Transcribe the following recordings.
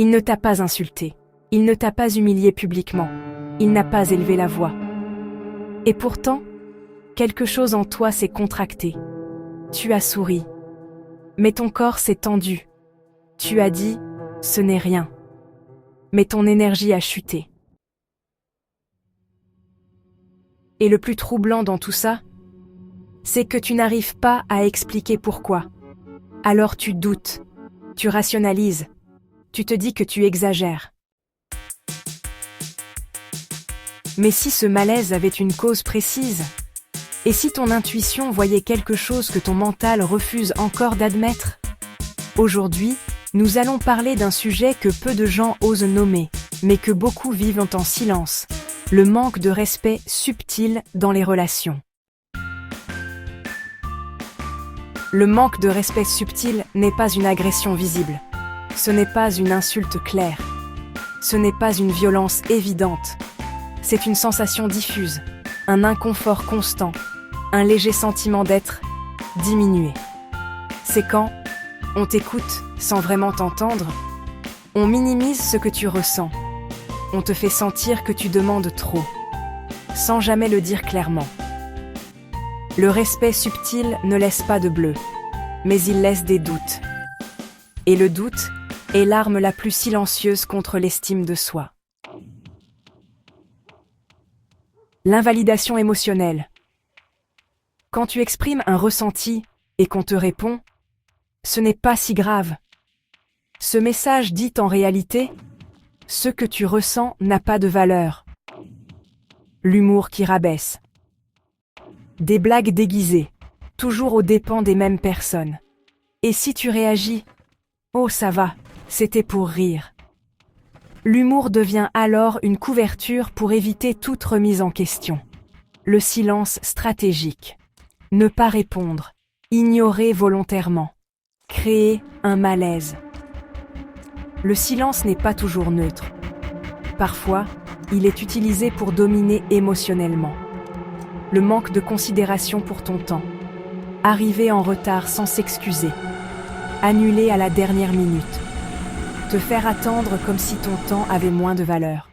Il ne t'a pas insulté. Il ne t'a pas humilié publiquement. Il n'a pas élevé la voix. Et pourtant, quelque chose en toi s'est contracté. Tu as souri. Mais ton corps s'est tendu. Tu as dit « ce n'est rien ». Mais ton énergie a chuté. Et le plus troublant dans tout ça, c'est que tu n'arrives pas à expliquer pourquoi. Alors tu doutes, tu rationalises, tu te dis que tu exagères. Mais si ce malaise avait une cause précise, et si ton intuition voyait quelque chose que ton mental refuse encore d'admettre? Aujourd'hui, nous allons parler d'un sujet que peu de gens osent nommer, mais que beaucoup vivent en silence. Le manque de respect subtil dans les relations. Le manque de respect subtil n'est pas une agression visible. Ce n'est pas une insulte claire. Ce n'est pas une violence évidente. C'est une sensation diffuse, un inconfort constant, un léger sentiment d'être diminué. C'est quand on t'écoute sans vraiment t'entendre, on minimise ce que tu ressens. On te fait sentir que tu demandes trop, sans jamais le dire clairement. Le respect subtil ne laisse pas de bleu, mais il laisse des doutes. Et le doute est l'arme la plus silencieuse contre l'estime de soi. L'invalidation émotionnelle. Quand tu exprimes un ressenti et qu'on te répond « ce n'est pas si grave », ce message dit en réalité « ce que tu ressens n'a pas de valeur ». L'humour qui rabaisse. Des blagues déguisées, toujours aux dépens des mêmes personnes. Et si tu réagis « oh ça va, c'était pour rire ». L'humour devient alors une couverture pour éviter toute remise en question. Le silence stratégique. Ne pas répondre, ignorer volontairement, créer un malaise. Le silence n'est pas toujours neutre. Parfois, il est utilisé pour dominer émotionnellement. Le manque de considération pour ton temps. Arriver en retard sans s'excuser. Annuler à la dernière minute. Te faire attendre comme si ton temps avait moins de valeur.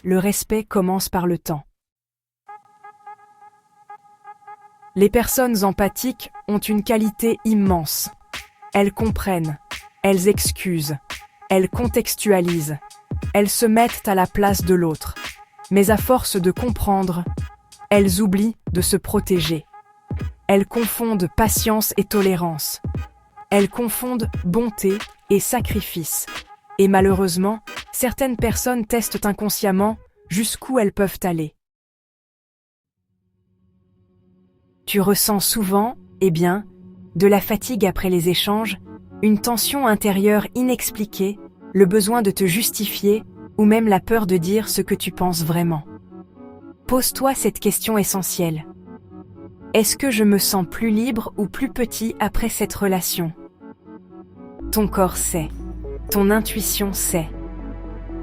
Le respect commence par le temps. Les personnes empathiques ont une qualité immense. Elles comprennent, elles excusent, elles contextualisent, elles se mettent à la place de l'autre. Mais à force de comprendre, elles oublient de se protéger. Elles confondent patience et tolérance. Elles confondent bonté et sacrifice. Et malheureusement, certaines personnes testent inconsciemment jusqu'où elles peuvent aller. Tu ressens souvent, de la fatigue après les échanges, une tension intérieure inexpliquée, le besoin de te justifier ou même la peur de dire ce que tu penses vraiment. Pose-toi cette question essentielle. Est-ce que je me sens plus libre ou plus petit après cette relation? Ton corps sait, ton intuition sait.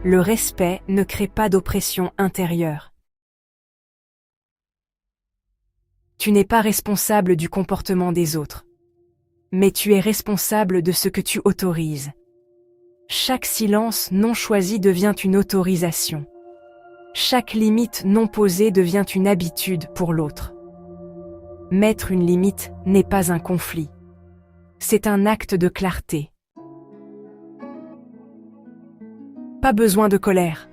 Le respect ne crée pas d'oppression intérieure. Tu n'es pas responsable du comportement des autres, mais tu es responsable de ce que tu autorises. Chaque silence non choisi devient une autorisation. Chaque limite non posée devient une habitude pour l'autre. Mettre une limite n'est pas un conflit. C'est un acte de clarté. Pas besoin de colère,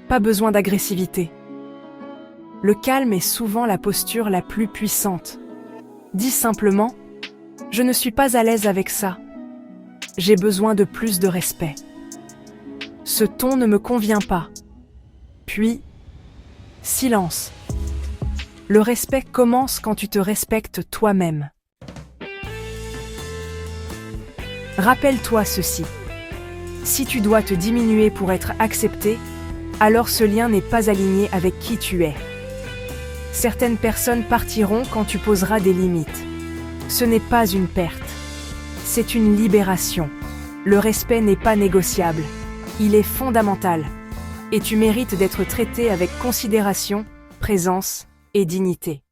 pas besoin d'agressivité. Le calme est souvent la posture la plus puissante. Dis simplement « Je ne suis pas à l'aise avec ça. J'ai besoin de plus de respect. Ce ton ne me convient pas. » Puis, silence. Le respect commence quand tu te respectes toi-même. Rappelle-toi ceci. Si tu dois te diminuer pour être accepté, alors ce lien n'est pas aligné avec qui tu es. Certaines personnes partiront quand tu poseras des limites. Ce n'est pas une perte. C'est une libération. Le respect n'est pas négociable. Il est fondamental. Et tu mérites d'être traité avec considération, présence et dignité.